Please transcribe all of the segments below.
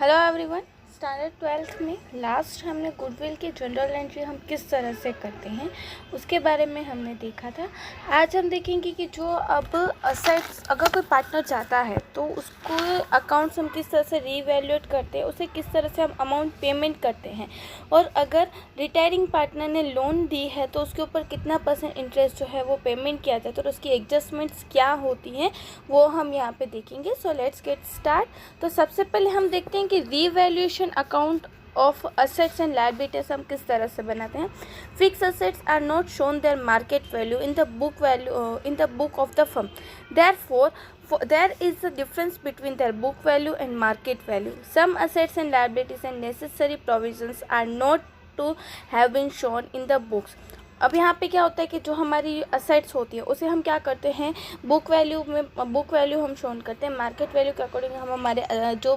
Hello everyone. Standard 12th में last हमने goodwill की जनरल एंट्री हम किस तरह से करते हैं उसके बारे में हमने देखा था। आज हम देखेंगे कि जो अब असेट्स अगर कोई पार्टनर चाहता है तो उसको अकाउंट्स हम किस तरह से रीवैल्यूएट करते हैं, उसे किस तरह से हम अमाउंट पेमेंट करते हैं, और अगर रिटायरिंग पार्टनर ने लोन दी है तो उसके ऊपर कितना % इंटरेस्ट जो है वो पेमेंट किया जाता है और उसकी एडजस्टमेंट्स क्या होती हैं वो हम यहाँ पे देखेंगे। So let's get start. तो सबसे पहले हम देखते हैं कि revaluation account of assets and liabilities हम किस तरह से बनाते हैं। Fix assets are not shown their market value in the book of the firm, therefore there is a difference between their book value and market value. Some assets and liabilities and necessary provisions are not to have been shown in the books. अब यहाँ पे क्या होता है कि जो हमारी assets होती है उसे हम क्या करते हैं, बुक वैल्यू हम शोन करते हैं। मार्केट वैल्यू के अकॉर्डिंग हम हमारे जो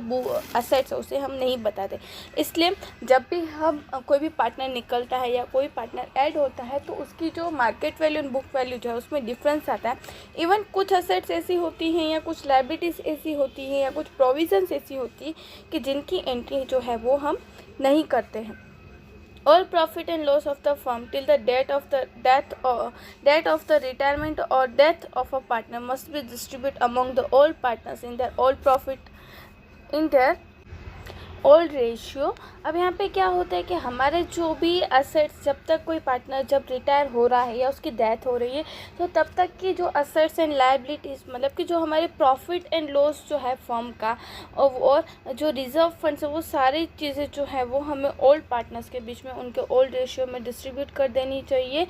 असेट्स है उसे हम नहीं बताते। इसलिए जब भी हम कोई भी पार्टनर निकलता है या कोई पार्टनर ऐड होता है तो उसकी जो market value and book value जो है उसमें डिफरेंस आता है। इवन कुछ असेट्स ऐसी होती हैं या कुछ लायबिलिटीज़ ऐसी होती हैं या कुछ प्रोविजंस ऐसी होती है कि जिनकी एंट्री जो है वो हम नहीं करते हैं। All profit and loss of the firm till the death of the retirement or death of a partner must be distributed among the all partners in their all profit in their old ratio. अब यहाँ पे क्या होता है कि हमारे जो भी असेट्स, जब तक कोई पार्टनर जब रिटायर हो रहा है या उसकी डेथ हो रही है तो तब तक की जो असेट्स एंड लायबिलिटीज़ मतलब कि जो हमारे प्रॉफिट एंड लॉस जो है फर्म का और जो रिजर्व फंड्स है वो सारी चीज़ें जो है वो हमें ओल्ड पार्टनर्स के बीच में उनके ओल्ड रेशियो में डिस्ट्रीब्यूट कर देनी चाहिए।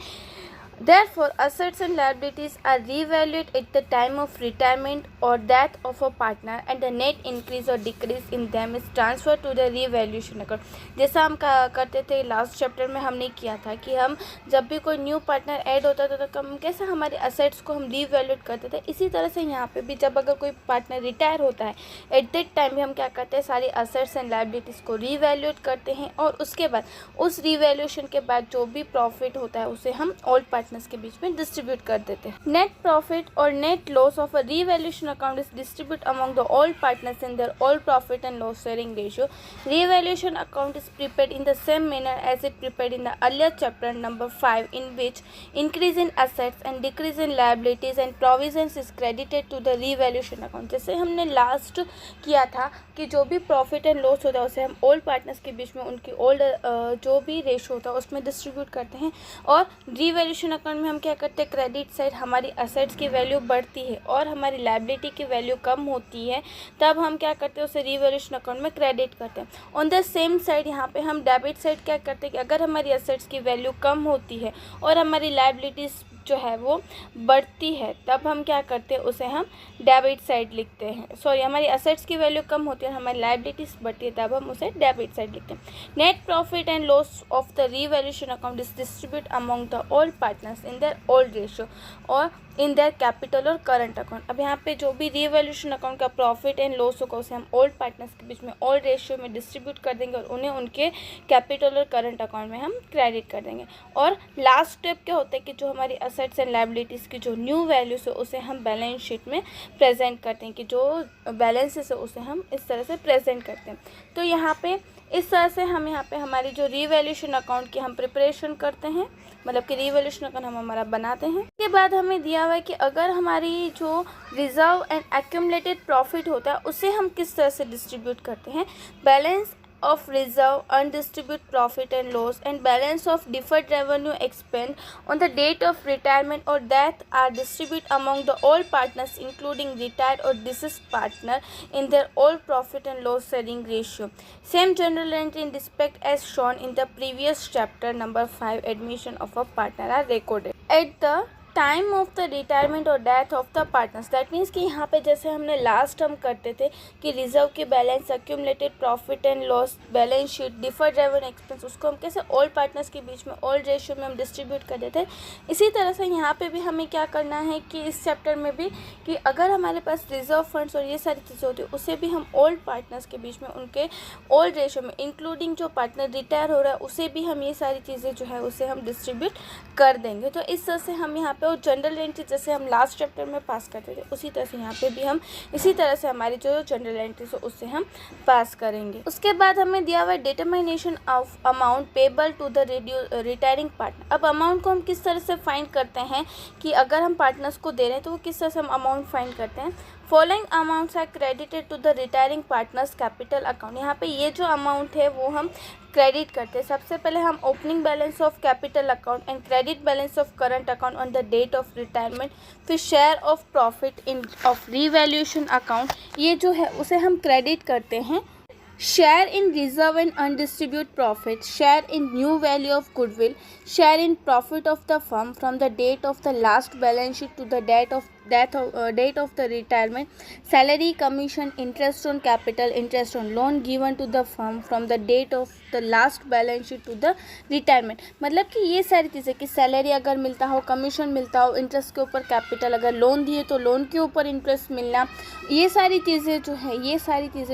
Therefore, assets and liabilities are revalued at the time of retirement or death of a partner, and the net increase or decrease in them is transferred to the revaluation account. जैसा हम करते थे last chapter में हमने किया था कि हम जब भी कोई न्यू पार्टनर ऐड होता था तो हम कैसे हमारे असेट्स को हम रीवैल्यूएट करते थे, इसी तरह से यहाँ पे भी जब अगर कोई पार्टनर रिटायर होता है एट दैट टाइम भी हम क्या करते हैं, सारी असेट्स एंड लायबिलिटीज़ को रीवैल्यूएट करते हैं और उसके बाद उस रीवैल्यूएशन के बाद जो भी प्रॉफिट होता है उसे हम ओल्ड पार्टनर्स के बीच में डिस्ट्रीब्यूट कर देते हैं। नेट प्रॉफिट और net loss of a revaluation account is distribute among the old partners in their old profit and loss sharing ratio. Revaluation account is prepared in the same manner as it prepared in the earlier chapter number 5, in which increase in assets and decrease in liabilities and provisions is credited to the revaluation account। जैसे हमने last किया था कि जो भी profit and loss होता है उसे हम ओल्ड पार्टनर्स के बीच में उनकी ओल्ड जो भी रेशो होता है उसमें डिस्ट्रीब्यूट करते हैं, और रीवैल्यूएशन अकाउंट में हम क्या करते हैं, क्रेडिट साइड हमारी असेट्स की वैल्यू बढ़ती है और हमारी लायबिलिटी की वैल्यू कम होती है, तब हम क्या करते हैं उसे रीवैल्यूएशन अकाउंट में क्रेडिट करते हैं। ऑन द सेम साइड यहाँ पे हम डेबिट साइड क्या करते हैं कि अगर हमारी असेट्स की वैल्यू कम होती है और हमारी लायबिलिटीज़ जो है वो बढ़ती है तब हम क्या करते हैं, उसे हम डेबिट साइड लिखते हैं। सॉरी, हमारी असेट्स की वैल्यू कम होती है और हमारी लायबिलिटीज़ बढ़ती है तब हम उसे डेबिट साइड लिखते हैं। Net profit and loss of the revaluation account is distribute among the old partners in their old ratio और इन देयर कैपिटल और करंट अकाउंट। अब यहाँ पे जो भी रीवैल्यूएशन अकाउंट का प्रॉफिट एंड लॉस होगा उसे हम ओल्ड पार्टनर्स के बीच में ओल्ड रेशियो में डिस्ट्रीब्यूट कर देंगे और उन्हें उनके कैपिटल और करंट अकाउंट में हम क्रेडिट कर देंगे। और लास्ट स्टेप क्या होता है कि जो हमारी असेट्स एंड लायबिलिटीज़ की जो न्यू वैल्यूज है उसे हम बैलेंस शीट में प्रेजेंट करते हैं, कि जो बैलेंसेस है उसे हम इस तरह से प्रेजेंट करते हैं। तो यहाँ पे इस तरह से हम यहाँ पे हमारी जो रीवैल्यूएशन अकाउंट की हम प्रिपरेशन करते हैं, मतलब कि रीवैल्यूएशन अकाउंट हम हमारा बनाते हैं। इसके बाद हमें दिया हुआ है कि अगर हमारी जो रिजर्व एंड एक्यूमुलेटेड प्रॉफिट होता है उसे हम किस तरह से डिस्ट्रीब्यूट करते हैं। Balance of reserve, undistributed profit and loss, and balance of deferred revenue expend on the date of retirement or death are distributed among the all partners including retired or deceased partner in their all profit and loss sharing ratio. Same general entry in respect as shown in the previous chapter number 5, admission of a partner are recorded at the time of the retirement और death of the partners. That means कि यहाँ पे जैसे हमने last हम करते थे कि रिजर्व की balance, accumulated profit and loss, balance sheet, deferred revenue expense, उसको हम कैसे ओल्ड पार्टनर्स के बीच में ओल्ड रेशियो में हम डिस्ट्रीब्यूट कर देते हैं। इसी तरह से यहाँ पे भी हमें क्या करना है कि इस चैप्टर में भी कि अगर हमारे पास रिजर्व फंड्स और ये सारी चीज़ें होती है उसे भी हम ओल्ड पार्टनर्स के बीच में उनके ओल्ड रेशियो में इंक्लूडिंग जो पार्टनर रिटायर हो रहा है उसे भी हम ये सारी चीज़ें जो है उसे हम डिस्ट्रीब्यूट कर देंगे। तो इस तरह से हम यहाँ पे पे वो जनरल एंट्री जैसे हम लास्ट चैप्टर में पास करते थे उसी तरह से यहाँ पे भी हम इसी तरह से हमारी जो जनरल एंट्रीज हो उससे हम पास करेंगे। उसके बाद हमें दिया हुआ है determination of amount payable to the retiring partner. अब अमाउंट को हम किस तरह से फाइंड करते हैं कि अगर हम पार्टनर्स को दे रहे हैं तो वो किस तरह से हम अमाउंट फाइंड करते हैं। Following amounts are credited to the retiring partners capital account. यहाँ पे ये जो अमाउंट है वो हम क्रेडिट करते हैं। सबसे पहले हम opening balance of capital account and credit balance of current account on the date of retirement, फिर share of profit in of revaluation account, ये जो है उसे हम क्रेडिट करते हैं। Share in reserve and undistribute profit, share in new value of goodwill, share in profit of the firm from the date of the last balance sheet to the date of the retirement, salary, commission, interest on capital, interest on loan given to the firm from the date of the last balance sheet to the retirement। मतलब कि ये सारी चीज़ें कि salary अगर मिलता हो, commission मिलता हो, इंटरेस्ट के ऊपर कैपिटल, अगर लोन दिए तो लोन के ऊपर इंटरेस्ट मिलना, ये सारी चीज़ें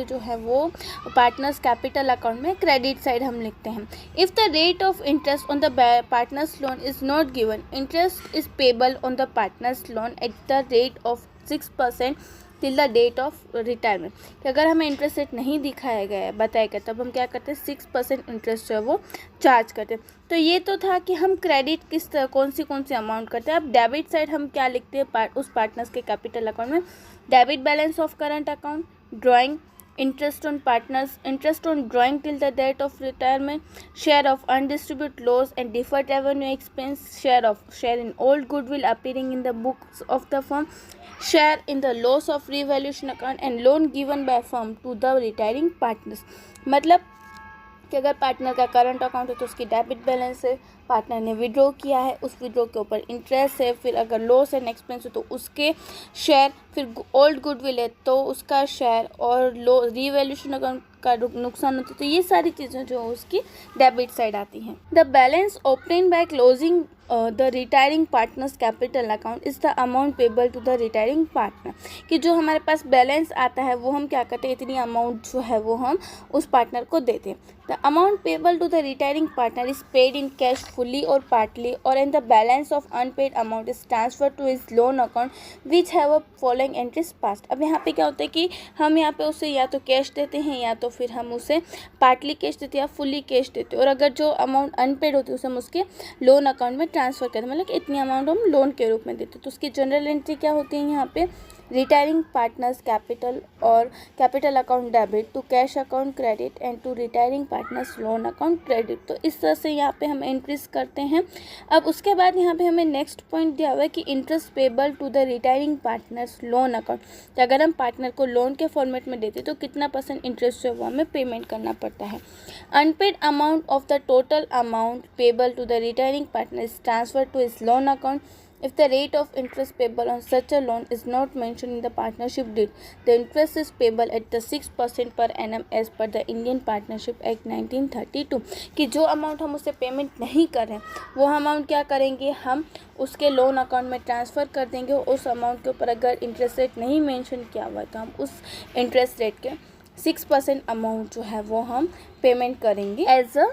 जो है वो पार्टनर्स कैपिटल अकाउंट में क्रेडिट साइड हम लिखते हैं। If the rate of interest on the partners loan is not given, interest is payable on the partners loan at the rate of 6% till the date of retirement. कि अगर हमें interest rate नहीं दिखाया गया है, बताया गया, तब हम क्या करते हैं 6% इंटरेस्ट जो है वो चार्ज करते हैं। तो ये तो था कि हम क्रेडिट किस तरह कौन सी अमाउंट करते हैं। अब डेबिट साइड हम क्या लिखते हैं उस पार्टनर्स के कैपिटल अकाउंट में, debit balance of current account, drawing, interest on partners, interest on drawing till the date of retirement, share of undistributed loss and deferred revenue expense, share in old goodwill appearing in the books of the firm, share in the loss of revaluation account and loan given by firm to the retiring partners। मतलब कि अगर partner का current account है तो उसकी debit balance है, partner ने withdraw किया है उस विड्रॉ के ऊपर इंटरेस्ट है, फिर अगर लॉस एंड एक्सपेंस है तो उसके शेयर, फिर ओल्ड गुडविल है तो उसका शेयर, और रीवैल्यूएशन अकाउंट का नुकसान होता है तो ये सारी चीज़ें जो उसकी डेबिट साइड आती हैं। The balance obtain by closing the retiring partners capital account is the amount payable to the retiring partner. कि जो हमारे पास बैलेंस आता है वो हम क्या करते हैं, इतनी अमाउंट जो है वो हम उस पार्टनर को देते हैं। The amount payable to the retiring partner is paid in cash fully और पार्टली, और and the balance of unpaid amount is transfer to his loan account which have a following entries passed. अब यहाँ पे क्या होता है कि हम यहाँ पे उसे या तो कैश देते हैं या तो फिर हम उसे पार्टली कैश देते हैं या फुली कैश देते हैं, और अगर जो अमाउंट अनपेड होती है उसे हम उसके लोन अकाउंट में ट्रांसफ़र करते हैं, मतलब कि इतनी अमाउंट हम लोन के रूप में देते हैं। तो उसकी जनरल एंट्री क्या होती है यहाँ पे, रिटायरिंग पार्टनर्स कैपिटल और capital account debit to cash account credit and to retiring partners loan account credit. तो इस तरह से यहाँ पे हम एंट्रीज करते हैं। अब उसके बाद यहाँ पे हमें नेक्स्ट पॉइंट दिया हुआ है कि interest payable to the retiring partners loan account. तो अगर हम पार्टनर को लोन के फॉर्मेट में देते तो कितना % इंटरेस्ट जो है वो हमें पेमेंट करना पड़ता है। Unpaid amount of the total amount payable to the retiring partner is transfer to his loan account. If the rate of interest payable on such a loan is not mentioned in the partnership deed, the interest is payable at the 6% per annum as per the Indian Partnership Act 1932। कि जो amount हम उससे payment नहीं कर रहे हैं वो amount क्या करेंगे, हम उसके लोन अकाउंट में ट्रांसफ़र कर देंगे। उस अमाउंट के ऊपर अगर इंटरेस्ट रेट नहीं मेंशन किया हुआ है तो हम उस इंटरेस्ट रेट के 6% अमाउंट जो है वो हम पेमेंट करेंगे एज अ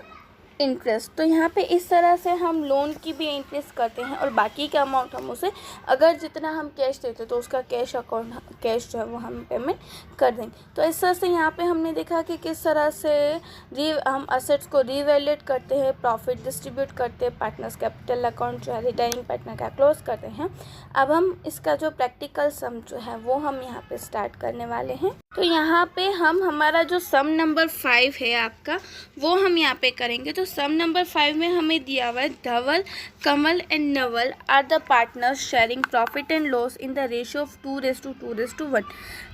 इंटरेस्ट। तो यहाँ पे इस तरह से हम लोन की भी इंटरेस्ट करते हैं, और बाकी का अमाउंट हम उसे अगर जितना हम कैश देते तो उसका कैश जो है वो हम पेमेंट कर देंगे। तो इस तरह से यहाँ पे हमने देखा कि किस तरह से हम असेट्स को रीवैल्यूएट करते हैं, प्रॉफिट डिस्ट्रीब्यूट करते हैं, पार्टनर्स कैपिटल अकाउंट जो है रिटायरिंग पार्टनर का क्लोज करते हैं। अब हम इसका जो प्रैक्टिकल सम जो है वो हम यहाँ पे स्टार्ट करने वाले हैं। तो यहाँ पे हम हमारा जो सम नंबर 5 है आपका वो हम यहाँ पे करेंगे। तो सम नंबर 5 में हमें दिया हुआ है Dhaval, Kamal and Naval are the partners sharing profit and loss in the ratio of 2:1।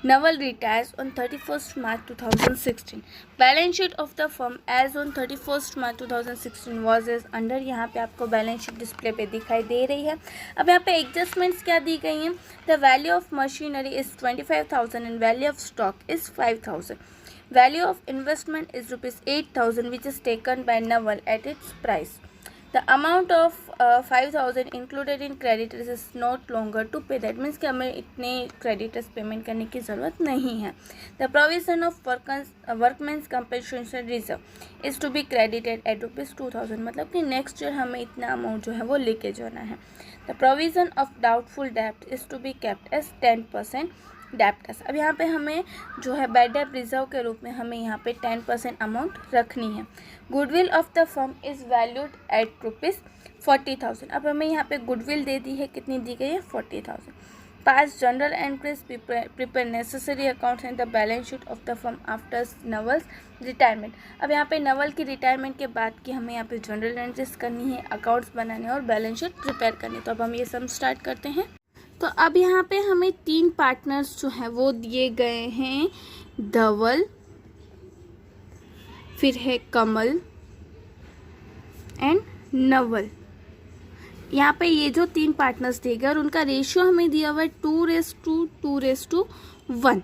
Naval retires on 31st March 2016। Balance sheet of the firm as on 31st March 2016 was as under. यहाँ पे आपको बैलेंस शीट डिस्प्ले पे दिखाई दे रही है। अब यहाँ पे एडजस्टमेंट्स क्या दी गई हैं, the value of machinery is 25,000 and value of stock is 5,000। Value of investment is rupees 8,000 which is taken by Naval at its price. The amount of 5,000 included in creditors is not longer to pay, that means कि हमें इतने creditors payment करने की ज़रूरत नहीं है. The provision of workmen's compensation reserve is to be credited at ₹2,000, मतलब कि नेक्स्ट ईयर हमें इतना अमाउंट जो है वो लेके जाना है. द प्रोविजन ऑफ डाउटफुल डेब्ट is to be kept as 10% debtors. अब यहाँ पे हमें जो है बैड डेब्ट रिजर्व के रूप में हमें यहाँ पे 10% अमाउंट रखनी है. Goodwill of the firm is valued at ₹40,000. अब हमें यहाँ पे गुडविल दे दी है, कितनी दी गई है? 40,000. Pass general entries, prepare necessary accounts in the balance sheet of the firm after Naval's retirement. अब यहाँ पे नवल की रिटायरमेंट के बाद की हमें यहाँ पे जनरल एंट्रीज करनी है, अकाउंट्स बनाने और बैलेंस शीट प्रिपेयर करनी है. तो अब हम ये सब स्टार्ट करते हैं. तो अब यहाँ पे हमें 3 पार्टनर्स जो हैं वो दिए गए हैं, धवल, फिर है कमल एंड नवल. यहाँ पे ये जो 3 पार्टनर्स दिए गए और उनका रेशियो हमें दिया हुआ है 2:1.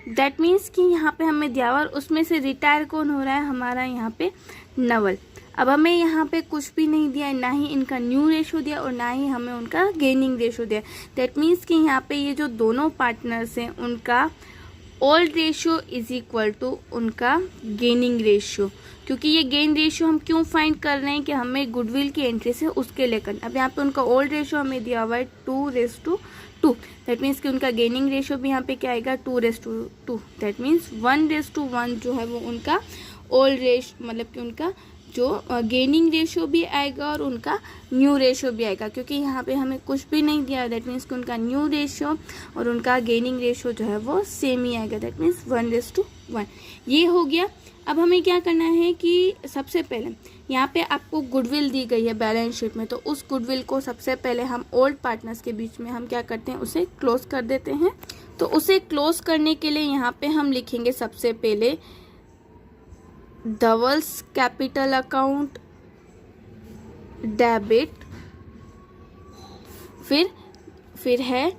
दैट मीन्स कि यहाँ पे हमें दिया हुआ और उसमें से रिटायर कौन हो रहा है? हमारा यहाँ पे नवल. अब हमें यहाँ पे कुछ भी नहीं दिया है, ना ही इनका न्यू रेशो दिया और ना ही हमें उनका गेनिंग रेशो दिया. दैट मीन्स कि यहाँ पे ये जो दोनों पार्टनर्स हैं उनका old ratio is equal to उनका गेनिंग रेशो. क्योंकि ये गेन रेशो हम क्यों फाइंड कर रहे हैं कि हमें गुडविल की एंट्री से उसके लेकर. अब यहाँ पे उनका ओल्ड रेशो हमें दिया हुआ है 2:2. दैट मीन्स कि उनका गेनिंग रेशो भी यहाँ पे क्या आएगा? 2:2. दैट मीन्स 1:1 जो है वो उनका ओल्ड रेशो, मतलब कि उनका जो गेनिंग रेशो भी आएगा और उनका न्यू रेशो भी आएगा. क्योंकि यहाँ पे हमें कुछ भी नहीं दिया. दैट मीन्स कि उनका न्यू रेशो और उनका गेनिंग रेशो जो है वो सेम ही आएगा. That means 1:1. ये हो गया. अब हमें क्या करना है कि सबसे पहले यहाँ पे आपको गुडविल दी गई है बैलेंस शीट में, तो उस गुडविल को सबसे पहले हम ओल्ड पार्टनर्स के बीच में हम क्या करते हैं? उसे क्लोज कर देते हैं. तो उसे क्लोज करने के लिए यहाँ पे हम लिखेंगे सबसे पहले धवल्स कैपिटल अकाउंट डेबिट, फिर है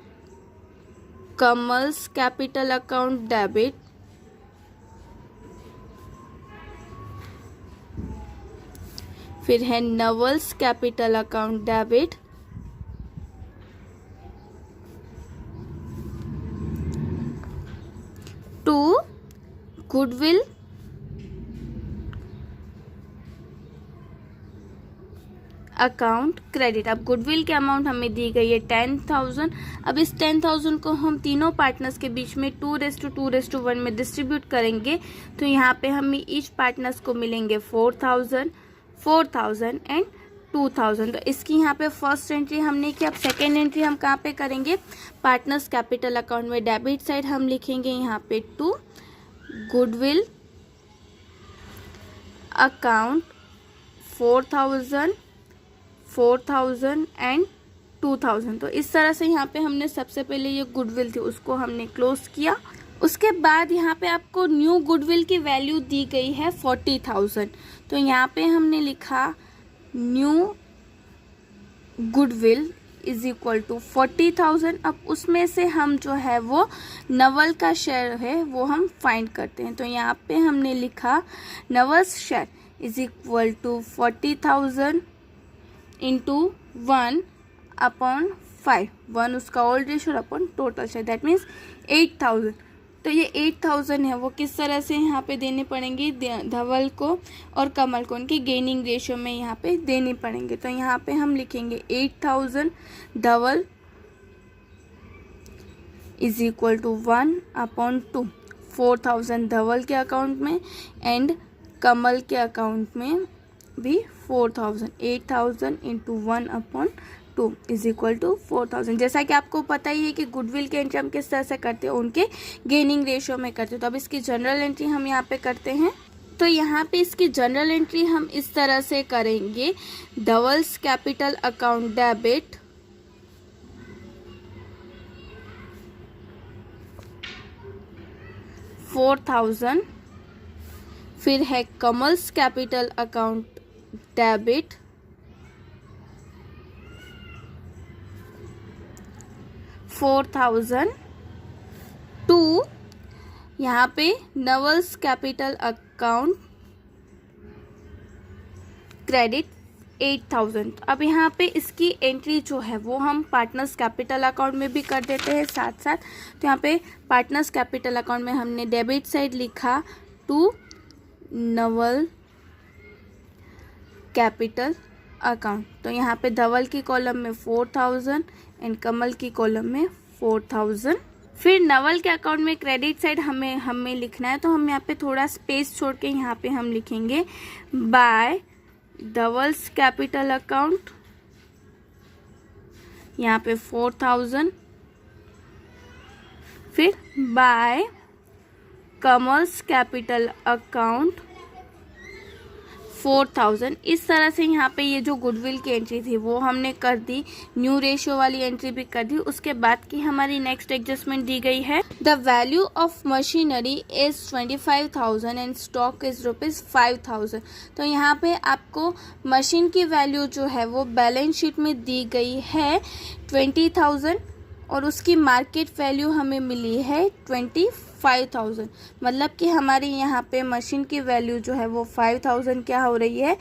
कमल्स कैपिटल अकाउंट डेबिट, फिर है Naval's capital account debit, to goodwill account credit. अब गुडविल की अमाउंट हमें दी गई है 10,000. अब इस 10,000 को हम तीनों पार्टनर्स के बीच में 2:2:1 में डिस्ट्रीब्यूट करेंगे. तो यहाँ पे हमें ईच पार्टनर्स को मिलेंगे 4,000, 4,000 एंड 2,000. तो इसकी यहाँ पे फर्स्ट एंट्री हमने की. अब सेकेंड एंट्री हम कहाँ पे करेंगे? पार्टनर्स कैपिटल अकाउंट में डेबिट साइड हम लिखेंगे यहाँ पे 2 गुडविल अकाउंट 4,000, 4,000 एंड 2,000. तो इस तरह से यहाँ पे हमने सबसे पहले ये गुडविल थी उसको हमने क्लोज किया. उसके बाद यहाँ पे आपको न्यू गुडविल की वैल्यू दी गई है 40,000. तो यहाँ पे हमने लिखा new goodwill is equal to 40,000. अब उसमें से हम जो है वो नवल का शेयर है वो हम फाइंड करते हैं. तो यहाँ पे हमने लिखा Naval's share is equal to 40,000 into 1/5. 1 उसका old ratio upon total share. That means 8,000. तो ये 8,000 है वो किस तरह से यहाँ पे देने पड़ेंगे? धवल को और कमल को उनके गेनिंग रेशियो में यहाँ पे देने पड़ेंगे. तो यहाँ पे हम लिखेंगे 8,000 धवल इज इक्वल टू 1/2. 4,000 धवल के अकाउंट में एंड कमल के अकाउंट में भी 4,000. 8,000 इंटू 1/2 इज इक्वल टू 4,000. जैसा कि आपको पता ही है कि गुडविल की एंट्री हम किस तरह से करते हैं? उनके गेनिंग रेशियो में करते हैं. तो अब इसकी जनरल एंट्री हम यहाँ पे करते हैं. तो यहाँ पे इसकी जनरल एंट्री हम इस तरह से करेंगे. धवल्स कैपिटल अकाउंट डेबिट 4,000, फिर है Kamal's capital account debit 4,000 to यहाँ पे नवल्स कैपिटल अकाउंट क्रेडिट 8,000। अब यहाँ पे इसकी एंट्री जो है वो हम पार्टनर्स कैपिटल अकाउंट में भी कर देते हैं साथ साथ। तो यहाँ पे पार्टनर्स कैपिटल अकाउंट में हमने डेबिट साइड लिखा टू नवल कैपिटल अकाउंट। तो यहाँ पे धवल की कॉलम में 4,000 एंड कमल की कॉलम में 4,000। फिर नवल के अकाउंट में क्रेडिट साइड हमें लिखना है, तो हम यहाँ पे थोड़ा स्पेस छोड़ के यहाँ पे हम लिखेंगे बाय धवल्स कैपिटल अकाउंट, यहाँ पे 4,000। फिर बाय कमल्स कैपिटल अकाउंट 4,000। इस तरह से यहाँ पे ये जो गुडविल की एंट्री थी वो हमने कर दी, न्यू रेशियो वाली एंट्री भी कर दी। उसके बाद की हमारी नेक्स्ट एडजस्टमेंट दी गई है, the value of machinery is 25,000 and stock is ₹5,000। तो यहाँ पे आपको मशीन की वैल्यू जो है वो बैलेंस शीट में दी गई है 20,000 और उसकी मार्केट वैल्यू हमें मिली है 25,000। मतलब कि हमारी यहाँ पे मशीन की वैल्यू जो है वो 5,000 क्या हो रही है,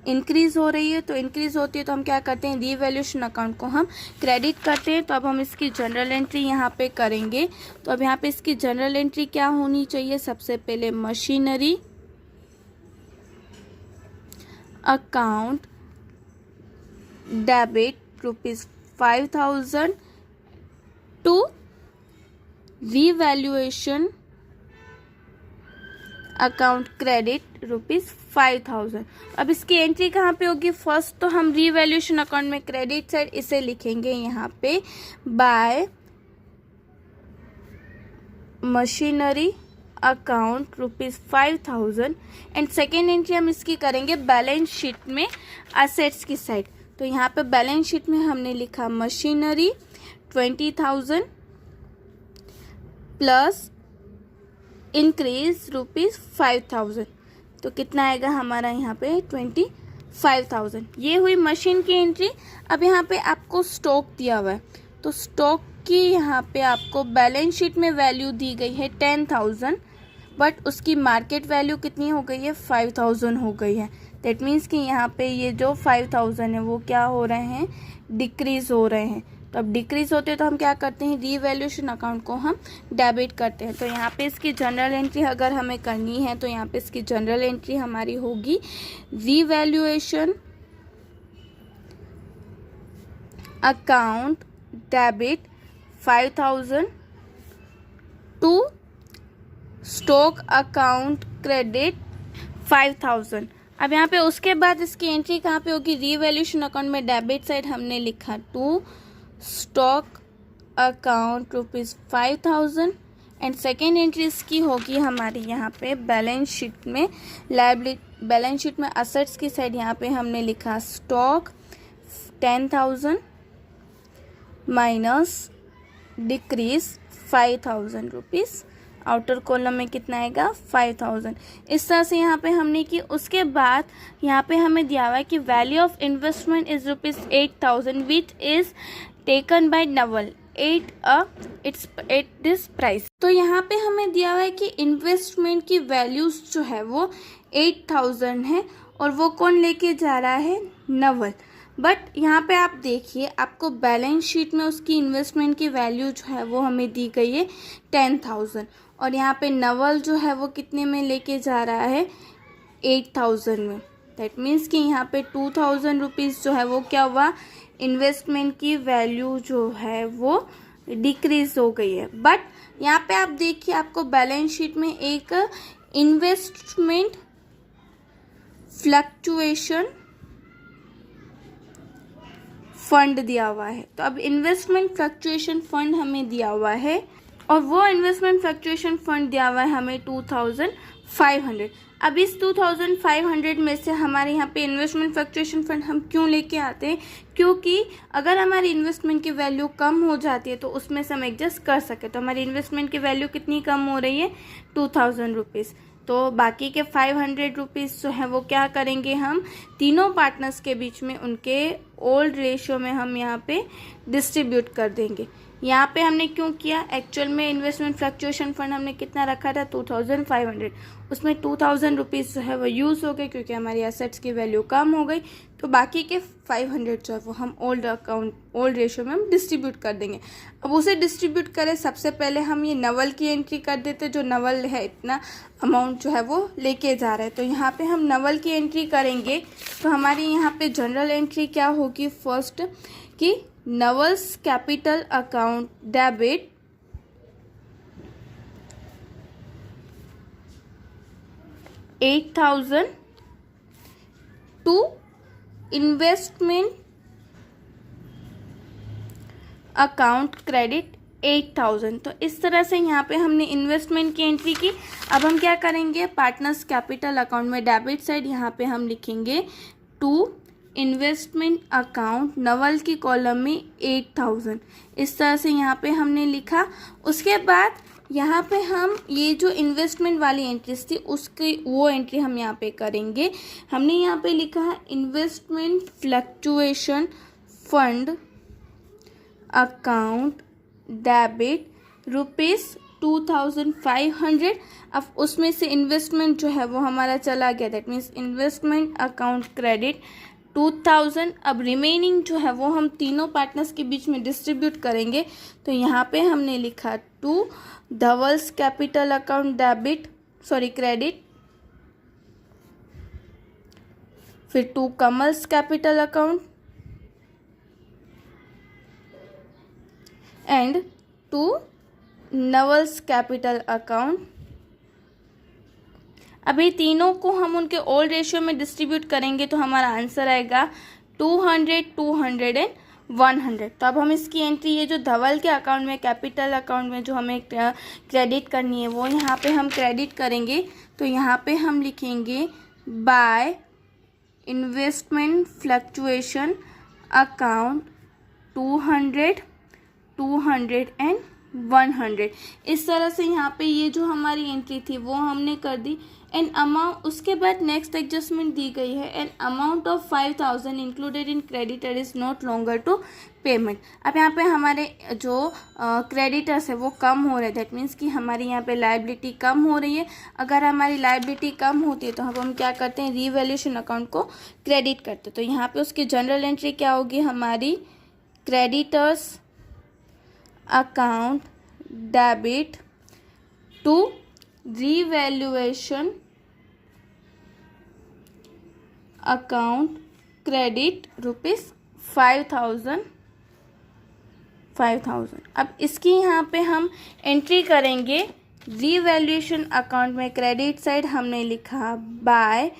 इंक्रीज हो रही है। तो इंक्रीज होती है तो हम क्या करते हैं, रीवैल्यूएशन अकाउंट को हम क्रेडिट करते हैं। तो अब हम इसकी जनरल एंट्री यहाँ पे करेंगे। तो अब यहाँ पे इसकी जनरल एंट्री क्या होनी चाहिए, सबसे पहले machinery account debit ₹5,000 to revaluation account credit ₹5,000। अब इसकी एंट्री कहाँ पे होगी, फर्स्ट तो हम रीवैल्यूएशन अकाउंट में क्रेडिट साइड इसे लिखेंगे यहाँ पे bye machinery account ₹5,000 and second entry हम इसकी करेंगे बैलेंस शीट में असेट्स की साइड। तो यहाँ पे बैलेंस शीट में हमने लिखा मशीनरी 20,000 प्लस इंक्रीज ₹5,000। तो कितना आएगा हमारा यहाँ पे 25,000। ये हुई मशीन की एंट्री। अब यहाँ पे आपको स्टॉक दिया हुआ है, तो स्टॉक की यहाँ पे आपको बैलेंस शीट में वैल्यू दी गई है 10,000 बट उसकी मार्केट वैल्यू कितनी हो गई है, 5,000 हो गई है। दैट मीन्स कि यहाँ पे ये जो 5,000 है वो क्या हो रहे हैं, डिक्रीज हो रहे हैं। तो अब डिक्रीज होते हैं तो हम क्या करते हैं, रीवैल्यूएशन अकाउंट को हम डेबिट करते हैं। तो यहाँ पे इसकी जनरल एंट्री अगर हमें करनी है तो यहाँ पे इसकी जनरल एंट्री हमारी होगी revaluation account debit 5,000 to stock account credit 5,000। अब यहाँ पे उसके बाद इसकी एंट्री कहाँ पे होगी, रीवैल्यूएशन अकाउंट में डेबिट साइड हमने लिखा to stock account ₹5,000 and second entry इसकी होगी हमारी यहाँ पे बैलेंस शीट में लायबिलिटी, बैलेंस शीट में असेट्स की साइड यहाँ पे हमने लिखा stock 10,000 minus decrease 5,000 rupees. Outer column में कितना आएगा, 5,000। इस तरह से यहाँ पे हमने की। उसके बाद यहाँ पे हमें दिया हुआ है कि value of investment is ₹8,000 which is taken by Naval at this price. तो यहाँ पे हमें दिया हुआ है कि इन्वेस्टमेंट की वैल्यूज जो है वो 8,000 है और वो कौन लेके जा रहा है, नवल। बट यहाँ पे आप देखिए, आपको बैलेंस शीट में उसकी इन्वेस्टमेंट की वैल्यू जो है वो हमें दी गई है 10,000 और यहाँ पे नवल जो है वो कितने में लेके जा रहा है, 8,000 में। दैट मीन्स कि यहाँ पे 2,000 रुपीज़ जो है वो क्या हुआ, इन्वेस्टमेंट की वैल्यू जो है वो डिक्रीज हो गई है। बट यहाँ पे आप देखिए, आपको बैलेंस शीट में एक इन्वेस्टमेंट फ्लक्चुएशन फंड दिया हुआ है। तो अब इन्वेस्टमेंट फ्लक्चुएशन फंड हमें दिया हुआ है और वो इन्वेस्टमेंट फ्लक्चुएशन फंड दिया हुआ है हमें 2,500। अब इस 2,500 में से हमारे यहाँ पे इन्वेस्टमेंट फ्लक्चुएशन फंड हम क्यों लेके आते हैं, क्योंकि अगर हमारी इन्वेस्टमेंट की वैल्यू कम हो जाती है तो उसमें से हम एडजस्ट कर सके। तो हमारी इन्वेस्टमेंट की वैल्यू कितनी कम हो रही है, 2,000 रुपीज़। तो बाकी के 500 रुपीज़ जो है वो क्या करेंगे, हम तीनों पार्टनर्स के बीच में उनके ओल्ड रेशियो में हम यहाँ पे डिस्ट्रीब्यूट कर देंगे। यहाँ पे हमने क्यों किया, एक्चुअल में इन्वेस्टमेंट फ्लक्चुएशन फंड हमने कितना रखा था 2500, उसमें 2000 रुपीज़ जो है वो यूज़ हो गए क्योंकि हमारी एसेट्स की वैल्यू कम हो गई, तो बाकी के 500 जो है वो हम ओल्ड रेशियो में हम डिस्ट्रीब्यूट कर देंगे। अब उसे डिस्ट्रीब्यूट करें, सबसे पहले हम ये नवल की एंट्री कर देते, जो नवल है इतना अमाउंट जो है वो लेके जा रहा है, तो यहाँ पे हम नवल की एंट्री करेंगे। तो हमारी यहाँ पे जनरल एंट्री क्या होगी, फर्स्ट कि Naval's capital account debit $8,000 to investment account credit 8,000। तो इस तरह से यहाँ पे हमने इन्वेस्टमेंट की एंट्री की। अब हम क्या करेंगे, पार्टनर्स कैपिटल अकाउंट में डेबिट साइड यहाँ पे हम लिखेंगे टू इन्वेस्टमेंट अकाउंट नवल की कॉलम में 8,000। इस तरह से यहाँ पे हमने लिखा। उसके बाद यहाँ पे हम ये जो इन्वेस्टमेंट वाली एंट्रीज थी उसकी वो एंट्री हम यहाँ पे करेंगे। हमने यहाँ पे लिखा है investment fluctuation fund account debit ₹2,500। अब उसमें से इन्वेस्टमेंट जो है वो हमारा चला गया, that means investment account credit 2,000। अब रिमेनिंग जो है वो हम तीनों पार्टनर्स के बीच में डिस्ट्रीब्यूट करेंगे। तो यहाँ पे हमने लिखा to Dhaval's capital account credit, फिर to Kamal's capital account and to Naval's capital account. अभी तीनों को हम उनके ओल्ड रेशियो में डिस्ट्रीब्यूट करेंगे तो हमारा आंसर आएगा 200, 200 एंड 100। तो अब हम इसकी एंट्री, ये जो धवल के अकाउंट में कैपिटल अकाउंट में जो हमें क्रेडिट करनी है वो यहाँ पे हम क्रेडिट करेंगे। तो यहाँ पे हम लिखेंगे by investment fluctuation account 200, 200 and 100। इस तरह से यहाँ पे ये जो हमारी एंट्री थी वो हमने कर दी। एन अमाउंट, उसके बाद नेक्स्ट एडजस्टमेंट दी गई है, an amount of 5,000 included in creditor is not longer to payment. अब यहाँ पे हमारे जो क्रेडिटर्स है वो कम हो रहे हैं, दैट मीन्स कि हमारी यहाँ पे लाइबिलिटी कम हो रही है। अगर हमारी लाइबिलिटी कम होती है तो हम क्या करते हैं, रीवैल्यूएशन अकाउंट को क्रेडिट करते हैं। तो यहाँ पे उसकी जनरल एंट्री क्या होगी, हमारी creditors account debit to revaluation account credit ₹5,000। अब इसकी यहाँ पे हम एंट्री करेंगे। रिवैल्यूएशन अकाउंट में क्रेडिट साइड हमने लिखा बाय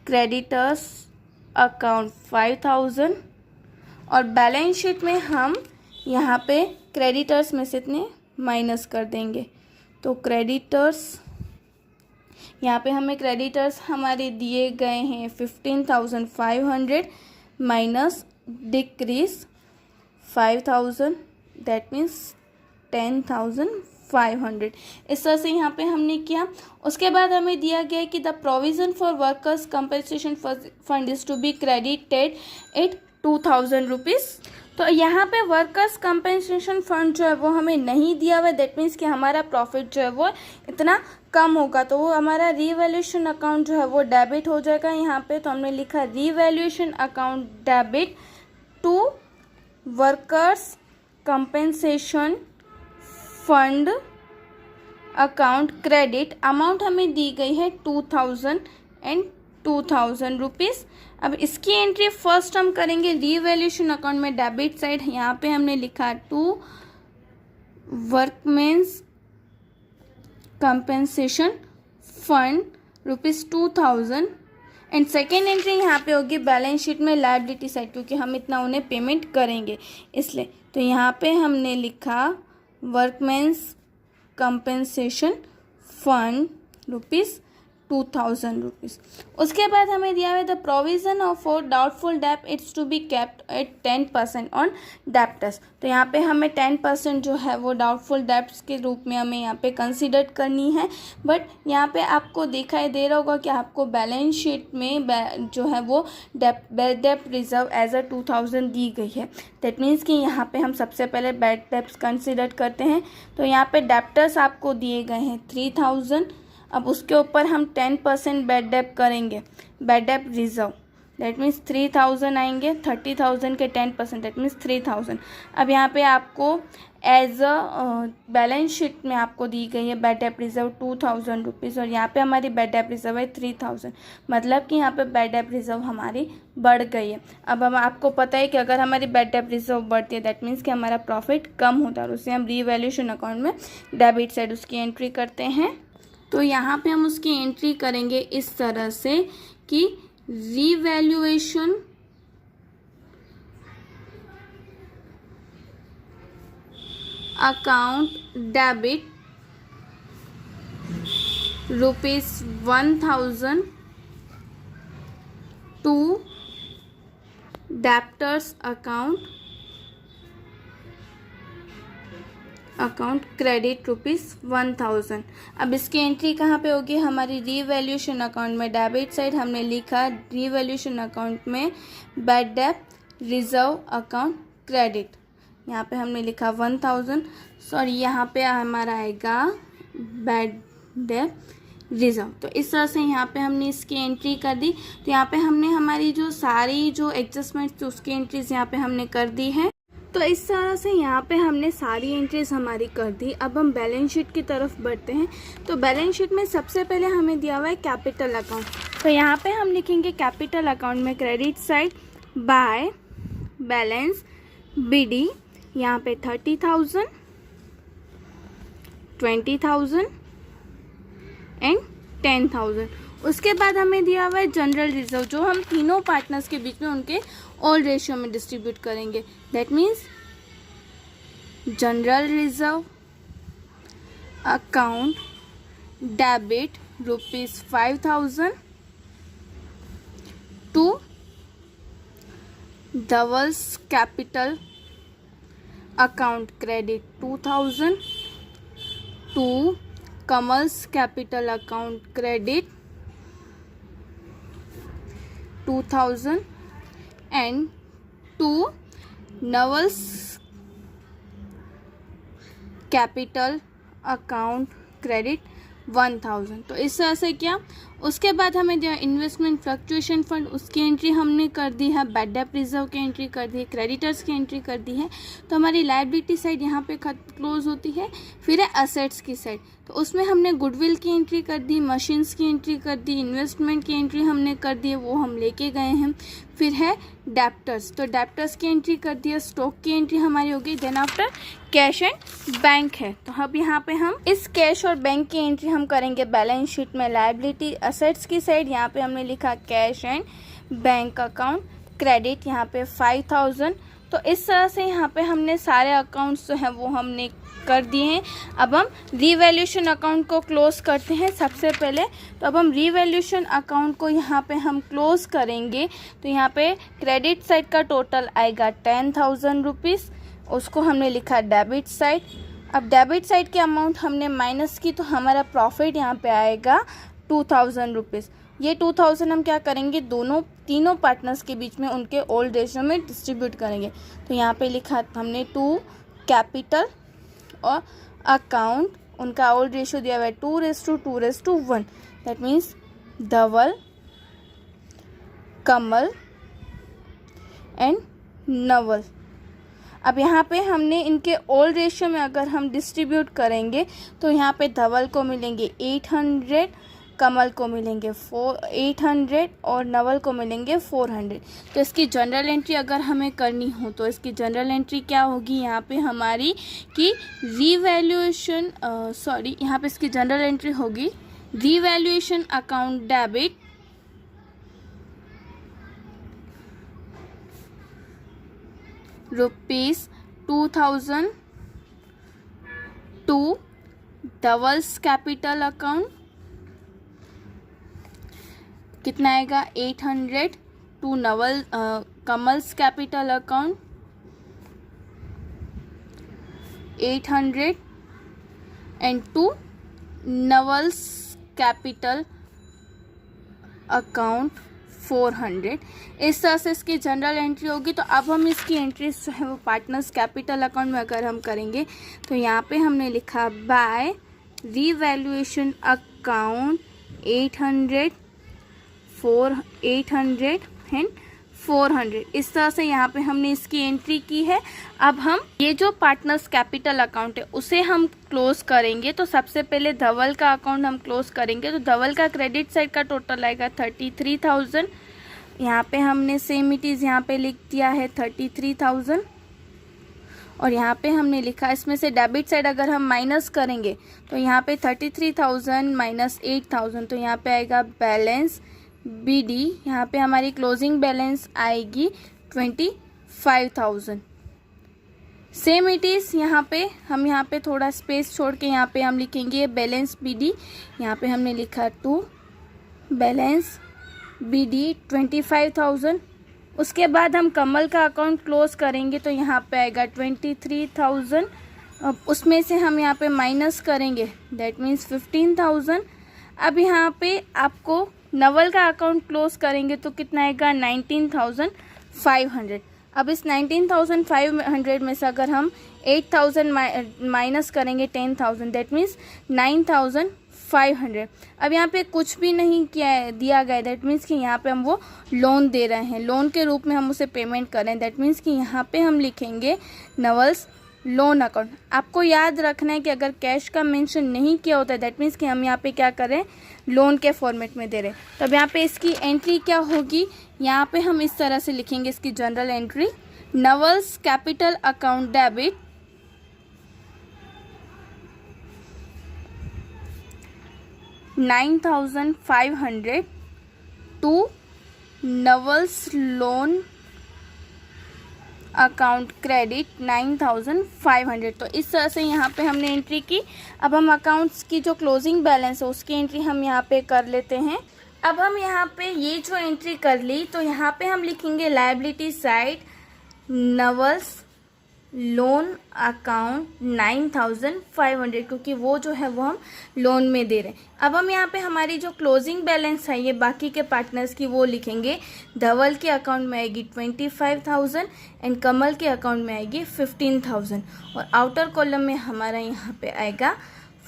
क्रेडिटर्स अकाउंट 5,000 और बैलेंस शीट में हम यहाँ पे क्रेडिटर्स में से इतने माइनस कर देंगे। तो क्रेडिटर्स, यहाँ पे हमें क्रेडिटर्स हमारे दिए गए हैं 15,500 माइनस डिक्रीज 5,000, दैट मीन्स 10,500। इस तरह से यहाँ पे हमने किया। उसके बाद हमें दिया गया है कि the provision for workers compensation fund is to be credited at 2,000 rupees. तो यहाँ पे वर्कर्स कंपनसेशन फंड जो है वो हमें नहीं दिया हुआ है, दैट मीन्स कि हमारा प्रॉफिट जो है वो इतना कम होगा, तो वो हमारा रीवैल्यूएशन अकाउंट जो है वो डेबिट हो जाएगा यहाँ पे। तो हमने लिखा revaluation account debit to workers compensation fund account credit. Amount हमें दी गई है 2,000 एंड 2,000 रुपीज़। अब इसकी एंट्री फर्स्ट हम करेंगे रीवैल्यूएशन अकाउंट में डेबिट साइड। यहाँ पे हमने लिखा to workmen's compensation fund ₹2,000 and second entry यहाँ पे होगी बैलेंस शीट में लायबिलिटी साइड, क्योंकि हम इतना उन्हें पेमेंट करेंगे इसलिए। तो यहाँ पे हमने लिखा वर्कमेंस कंपनसेशन फंड 2000 रुपीज़। उसके बाद हमें दिया हुआ है the provision of for doubtful डेप्ट it's to be kept at 10% on debtors. तो यहाँ पे हमें 10% जो है वो डाउटफुल डेप्ट्स के रूप में हमें यहाँ पे कंसिडर करनी है। बट यहाँ पे आपको दिखाई दे रहा होगा कि आपको बैलेंस शीट में जो है वो डेप्ट रिजर्व एज अ 2000 दी गई है। दैट मीन्स कि यहाँ पे हम सबसे पहले बैड डेप्ट्स कंसिडर करते हैं। तो यहाँ पे डेप्टर्स आपको दिए गए हैं 3000। अब उसके ऊपर हम 10% बैड डेप करेंगे, bad debt reserve, that means 3000 आएंगे। 30,000 के 10% दैट मीन्स 3000। अब यहाँ पे आपको एज अ बैलेंस शीट में आपको दी गई है बैड डेप रिजर्व 2000 रुपीज़ और यहाँ पे हमारी बैड डेप रिजर्व है 3000। मतलब कि यहाँ पे बैड डेप रिजर्व हमारी बढ़ गई है। अब हम आपको पता है कि अगर हमारी बैड डेप रिजर्व बढ़ती है दैट मीन्स कि हमारा प्रॉफिट कम होता है और उसे हम रीवैल्यूएशन अकाउंट में डेबिट साइड उसकी एंट्री करते हैं। तो यहाँ पे हम उसकी एंट्री करेंगे इस तरह से कि revaluation account debit ₹1000 to debtors account credit ₹1000। अब इसकी एंट्री कहाँ पे होगी? हमारी रीवैल्यूएशन अकाउंट में डेबिट साइड हमने लिखा रीवैल्यूएशन अकाउंट में bad debt reserve account credit, यहाँ पे हमने लिखा 1000। सॉरी, यहाँ पे हमारा आएगा बैड डेप रिजर्व। तो इस तरह से यहाँ पे हमने इसकी एंट्री कर दी। तो यहाँ पे हमने हमारी जो सारी जो एडजस्टमेंट्स थी उसकी एंट्रीज यहाँ पे हमने कर दी है। तो इस तरह से यहाँ पे हमने सारी एंट्रीज हमारी कर दी। अब हम बैलेंस शीट की तरफ बढ़ते हैं। तो बैलेंस शीट में सबसे पहले हमें दिया हुआ है कैपिटल अकाउंट। तो यहाँ पे हम लिखेंगे कैपिटल अकाउंट में credit side by balance BD, यहाँ पे 30,000, 20,000 एंड 10,000। उसके बाद हमें दिया हुआ है जनरल रिजर्व जो हम तीनों पार्टनर्स के बीच में उनके ऑल रेशियो में डिस्ट्रीब्यूट करेंगे। That means general reserve account debit ₹5,000 to Dhaval's capital account credit 2000 to Kamal's capital account credit 2000 and to Naval's capital account credit 1000। तो इस तरह से क्या। उसके बाद हमें दिया इन्वेस्टमेंट फ्लक्चुएशन फंड, उसकी एंट्री हमने कर दी है, बैड डेप रिजर्व की एंट्री कर दी है, क्रेडिटर्स की एंट्री कर दी है। तो हमारी लायबिलिटी साइड यहाँ पे क्लोज होती है। फिर है असेट्स की साइड, तो उसमें हमने गुडविल की एंट्री कर दी, मशीन्स की एंट्री कर दी, इन्वेस्टमेंट की एंट्री हमने कर दी है, वो हम लेके गए हैं। फिर है डेप्टर्स, तो डेप्टर्स की एंट्री कर दी है, स्टॉक की एंट्री हमारी हो गई। Then after cash and bank है। तो अब यहाँ पे हम इस कैश और बैंक की एंट्री हम करेंगे बैलेंस शीट में लायबिलिटी असेट्स की साइड। यहाँ पे हमने लिखा cash and bank account credit, यहाँ पे 5,000। तो इस तरह से यहाँ पे हमने सारे अकाउंट्स जो हैं वो हमने कर दिए हैं। अब हम रीवैल्यूएशन अकाउंट को क्लोज करते हैं सबसे पहले। तो अब हम रीवैल्यूएशन अकाउंट को यहाँ पे हम क्लोज करेंगे। तो यहाँ पे क्रेडिट साइड का टोटल आएगा 10,000 रुपीज़, उसको हमने लिखा डेबिट साइड। अब डेबिट साइड की अमाउंट हमने माइनस की तो हमारा प्रॉफिट यहाँ पे आएगा 2,000 रुपीज़। ये 2,000 हम क्या करेंगे, तीनों पार्टनर्स के बीच में उनके ओल्ड रेशियो में डिस्ट्रीब्यूट करेंगे। तो यहाँ पे लिखा हमने टू कैपिटल और अकाउंट, उनका ओल्ड रेशियो दिया हुआ है 2:1। That means Dhawal, Kamal and Naval. अब यहाँ पे हमने इनके ओल्ड रेशियो में अगर हम डिस्ट्रीब्यूट करेंगे तो यहाँ पे धवल को मिलेंगे 800, कमल को मिलेंगे 800 और नवल को मिलेंगे 400। तो इसकी जनरल एंट्री अगर हमें करनी हो तो इसकी जनरल एंट्री क्या होगी यहाँ पे हमारी कि रीवैल्यूएशन यहाँ पे इसकी जनरल एंट्री होगी revaluation account debit ₹2,000 to Dhaval's capital account कितना आएगा 800 to Kamal's capital account, 800 and to Naval's capital account 400। इस तरह से इसकी जनरल एंट्री होगी। तो अब हम इसकी एंट्रीज जो है वो पार्टनर्स कैपिटल अकाउंट में अगर हम करेंगे तो यहाँ पे हमने लिखा बाय रीवैल्यूएशन अकाउंट 800 एंड 400। इस तरह से यहाँ पे हमने इसकी एंट्री की है। अब हम ये जो पार्टनर्स कैपिटल अकाउंट है उसे हम क्लोज करेंगे। तो सबसे पहले धवल का अकाउंट हम क्लोज करेंगे। तो धवल का क्रेडिट साइड का टोटल आएगा 33,000। यहाँ पे हमने सेम इट इज़ यहाँ पे लिख दिया है 33,000 और यहाँ पे हमने लिखा इसमें से डेबिट साइड अगर हम माइनस करेंगे तो यहाँ पे 33,000 माइनस 8,000 तो यहाँ पे आएगा बैलेंस BD। यहाँ पे हमारी क्लोजिंग बैलेंस आएगी 25,000। सेम इट इज़ यहाँ पे थोड़ा स्पेस छोड़ के यहाँ पे हम लिखेंगे बैलेंस BD। यहाँ पे हमने लिखा टू बैलेंस BD 25,000। उसके बाद हम कमल का अकाउंट क्लोज करेंगे तो यहाँ पे आएगा 23,000। अब उसमें से हम यहाँ पे माइनस करेंगे दैट मीन्स 15,000। अब यहाँ पे आपको नवल का अकाउंट क्लोज करेंगे तो कितना आएगा 19,500। अब इस 19,500 में से अगर हम 8,000 माइनस करेंगे 10,000 दैट मीन्स 9,500। अब यहाँ पे कुछ भी नहीं दिया गया दैट मीन्स कि यहाँ पे हम वो लोन दे रहे हैं, लोन के रूप में हम उसे पेमेंट कर रहे हैं। दैट मीन्स कि यहाँ पे हम लिखेंगे नवल्स लोन अकाउंट। आपको याद रखना है कि अगर कैश का मेंशन नहीं किया होता है दैट मीन्स कि हम यहाँ पे क्या करें लोन के फॉर्मेट में दे रहे हैं। तब यहाँ पे इसकी एंट्री क्या होगी, यहाँ पे हम इस तरह से लिखेंगे इसकी general entry Naval's capital account debit 9,500 to Naval's loan account credit 9,500। तो इस तरह से यहाँ पे हमने एंट्री की। अब हम अकाउंट्स की जो क्लोजिंग बैलेंस है उसकी एंट्री हम यहाँ पे कर लेते हैं। अब हम यहाँ पे ये जो एंट्री कर ली तो यहाँ पे हम लिखेंगे लायबिलिटी साइड नवल्स लोन अकाउंट 9,500 क्योंकि वो जो है वो हम लोन में दे रहे हैं। अब हम यहाँ पे हमारी जो क्लोजिंग बैलेंस है ये बाकी के पार्टनर्स की वो लिखेंगे। धवल के अकाउंट में आएगी 25,000 एंड कमल के अकाउंट में आएगी 15,000 और आउटर कॉलम में हमारा यहाँ पे आएगा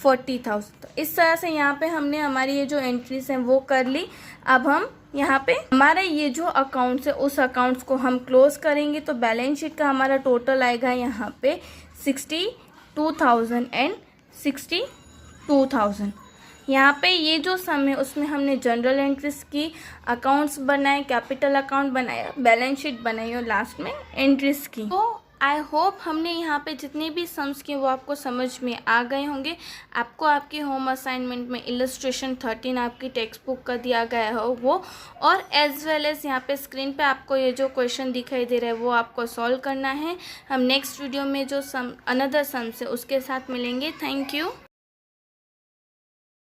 40,000। तो इस तरह से यहाँ पे हमने हमारी ये जो एंट्रीज हैं वो कर ली। अब हम यहाँ पे हमारे ये जो अकाउंट्स है उस अकाउंट्स को हम क्लोज करेंगे तो बैलेंस शीट का हमारा टोटल आएगा यहाँ पे 62,000 एंड 62,000। यहाँ पे ये जो सम है उसमें हमने जनरल एंट्रीज की, अकाउंट्स बनाए, कैपिटल अकाउंट बनाया, बैलेंस शीट बनाई और लास्ट में एंट्रीज की। तो आई होप हमने यहाँ पे जितने भी सम्स किए वो आपको समझ में आ गए होंगे। आपको आपके होम असाइनमेंट में इलस्ट्रेशन 13 आपकी टेक्स्ट बुक का दिया गया हो वो, और एज वेल एज यहाँ पे स्क्रीन पे आपको ये जो क्वेश्चन दिखाई दे रहा है वो आपको सॉल्व करना है। हम नेक्स्ट वीडियो में जो अनदर सम्स है उसके साथ मिलेंगे। Thank you.